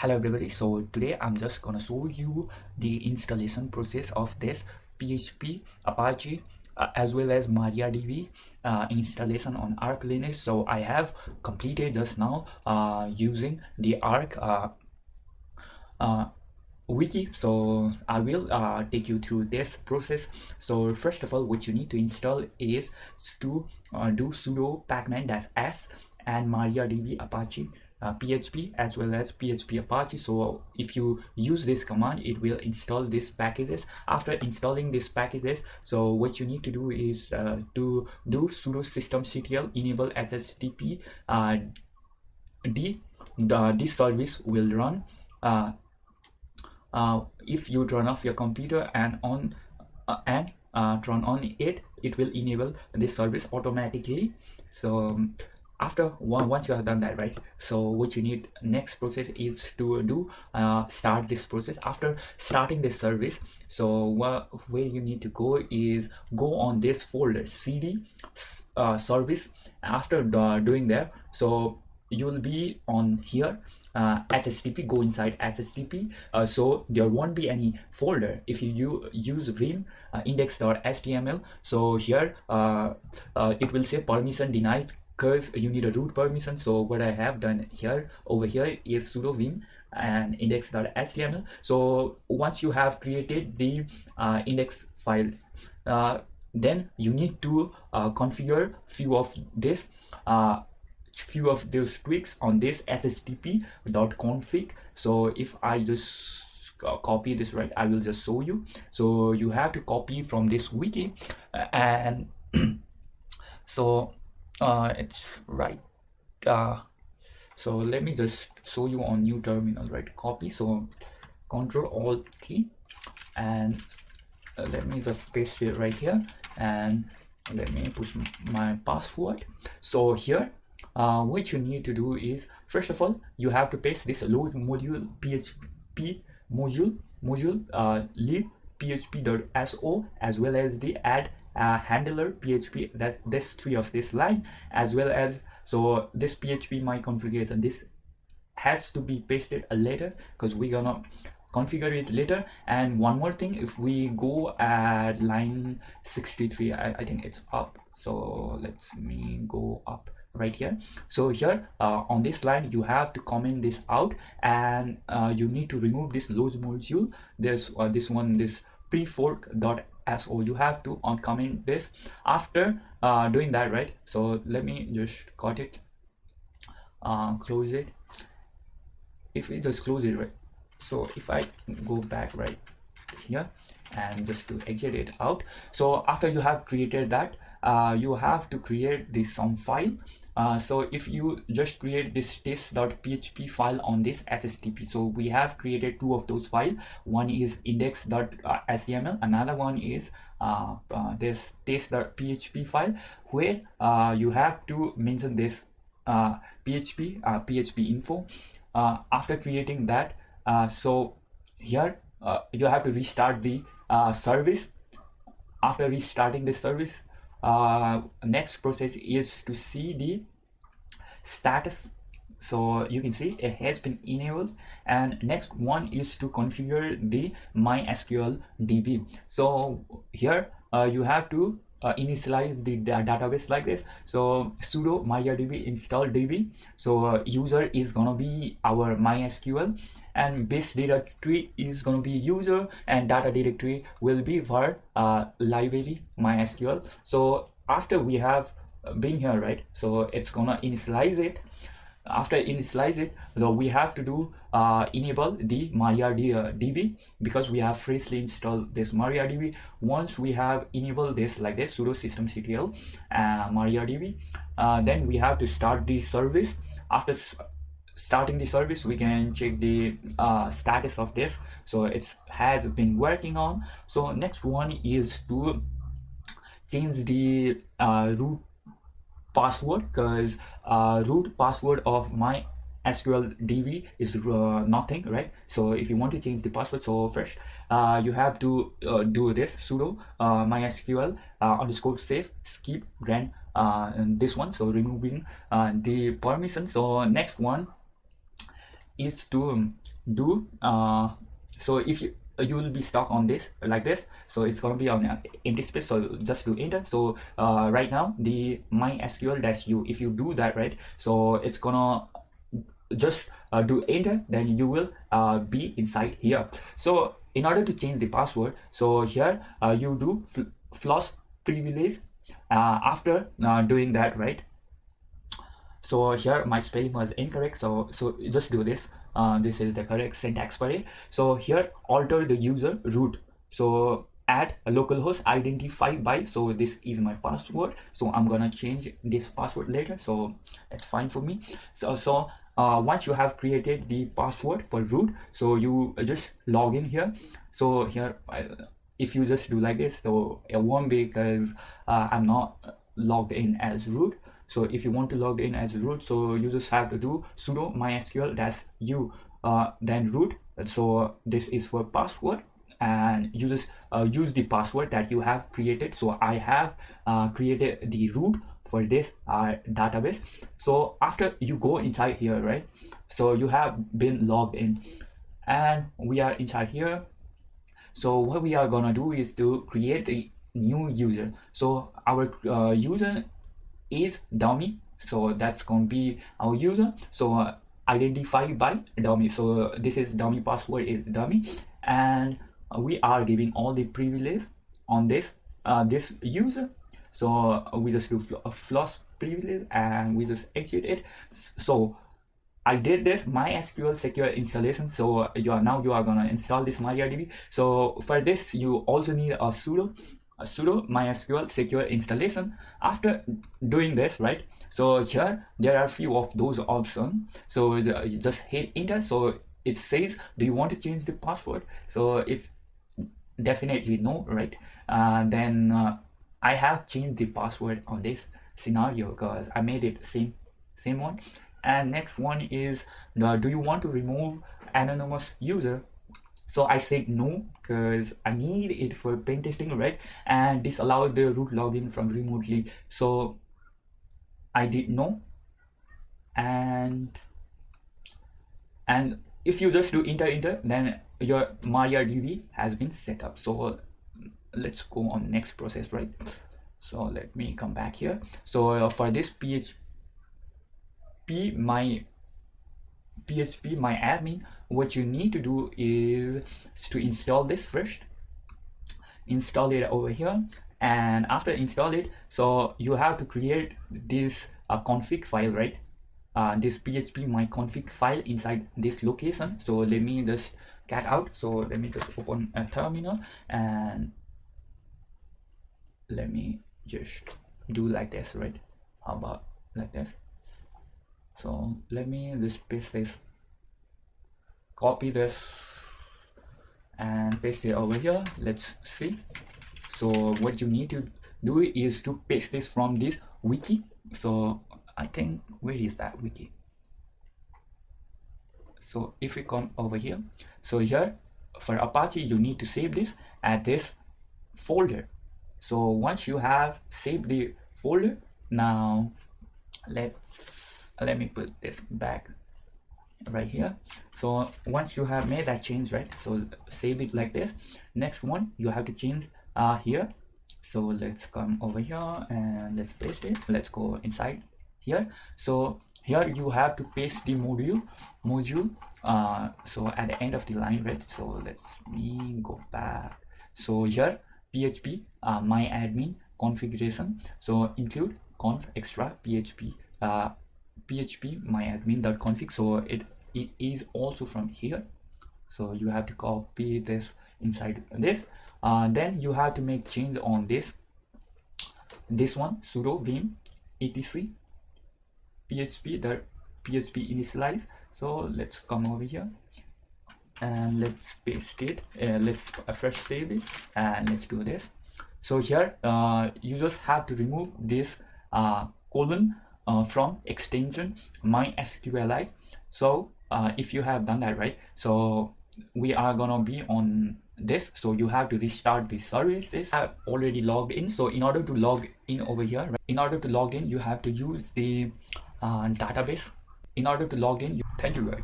Hello everybody, so today I'm just gonna show you the installation process of this PHP, Apache as well as MariaDB installation on Arch Linux. So I have completed just now using the Arch wiki, so I will take you through this process. So first of all, what you need to install is to do sudo pacman-s and MariaDB Apache PHP as well as PHP Apache. So if you use this command, it will install these packages. After installing these packages, so what you need to do is to do sudo systemctl enable http this service will run if you turn off your computer and turn on it will enable this service automatically. So after once you have done that, right, so what you need next process is to do start this process. After starting this service, so where you need to go is go on this folder cd service. After doing that, so you will be on here http, go inside http. So there won't be any folder if you use vim index.html. so here it will say permission denied because you need a root permission. So what I have done here over here is sudo vim and index.html. so once you have created the index files, then you need to configure few of those tweaks on this http.config. so if I just copy this, right, I will just show you. So you have to copy from this wiki and so it's right. So let me just show you on new terminal, right? Copy, so Control Alt key, and let me just paste it right here, and let me push my password. So here what you need to do is, first of all, you have to paste this load module php module lead php.so as well as the add handler php, that this three of this line, as well as so this php my configuration. This has to be pasted later because we're gonna configure it later. And one more thing, if we go at line 63, I think it's up, so let me go up right here. So here on this line you have to comment this out, and you need to remove this load module, this prefork.so. you have to uncomment this. After doing that, right, so let me just cut it, close it. If we just close it, right, so if I go back right here and just to exit it out, so after you have created that, you have to create this some file. So if you just create this test.php file on this http, so we have created two of those files. One is index.html, another one is this test.php file, where you have to mention this php info. After creating that, so here you have to restart the service. After restarting the service, next process is to see the status. So you can see it has been enabled, and next one is to configure the MySQL DB. So here you have to initialize the database like this. So sudo MariaDB install db. So user is gonna be our MySQL, and base directory is going to be user, and data directory will be var library MySQL. So after we have been here, right, so it's gonna initialize it. After initialize it, though, we have to do enable the MariaDB, because we have freshly installed this MariaDB. Once we have enabled this like this, sudo systemctl MariaDB, then we have to start the service. After starting the service, we can check the status of this, so it has been working on. So next one is to change the root password, because root password of MySQL DB is nothing, right? So if you want to change the password, so first you have to do this sudo MySQL underscore save skip grant and this one, so removing the permission. So next one is to do so if you will be stuck on this like this, so it's going to be on empty space, so just do enter. So right now the mysql-u, if you do that, right, so it's gonna just do enter, then you will be inside here. So in order to change the password, so here you do floss privilege after doing that, right. So here my spelling was incorrect, so just do this. This is the correct syntax for it. So here alter the user root, so add a localhost identify by, so this is my password, so I'm gonna change this password later, so it's fine for me. So once you have created the password for root, so you just log in here. So here if you just do like this, so it won't be, because I'm not logged in as root. So if you want to log in as root, so you just have to do sudo mysql-u then root. So this is for password, and you just use the password that you have created. So I have created the root for this database. So after you go inside here, right, so you have been logged in and we are inside here. So what we are gonna do is to create a new user. So our user is dummy, so that's going to be our user. So identify by dummy, so this is dummy, password is dummy, and we are giving all the privilege on this this user. So we just do floss privilege and we just exit it. So I did this MySQL secure installation. So you are gonna install this MariaDB. So for this you also need a sudo MySQL secure installation. After doing this, right, so here there are a few of those options. So you just hit enter. So it says, do you want to change the password? So if definitely no, right, then I have changed the password on this scenario because I made it same one. And next one is, do you want to remove anonymous user? So I said no because I need it for pen testing, right? And this allowed the root login from remotely. So I did no. And if you just do enter, then your MariaDB has been set up. So let's go on next process, right? So let me come back here. So for this PHP my admin, what you need to do is to install this first. Install it over here, and after install it, so you have to create this config file, right? This PHP my config file inside this location. So let me just get out. So let me just open a terminal and let me just do like this, right? How about like this? So let me just paste this, copy this and paste it over here. Let's see. So what you need to do is to paste this from this wiki. So I think, where is that wiki? So if we come over here, so here for Apache you need to save this at this folder. So once you have saved the folder, now let me put this back right here. So once you have made that change, right, so save it like this. Next one you have to change here. So let's come over here and let's paste it. Let's go inside here. So here you have to paste the module so at the end of the line, right? So let me go back. So here PHP my admin configuration, so include conf extra PHP PHP myadmin.config. So it is also from here. So you have to copy this inside this. Then you have to make change on this one, sudo vim etc php initialize. So let's come over here and let's paste it. Let's fresh save it and let's do this. So here you just have to remove this colon from extension mysqli. So if you have done that, right, so we are gonna be on this. So you have to restart the services. I've already logged in. So in order to log in over here, right, in order to log in, you have to use the database. In order to log in, thank you guys.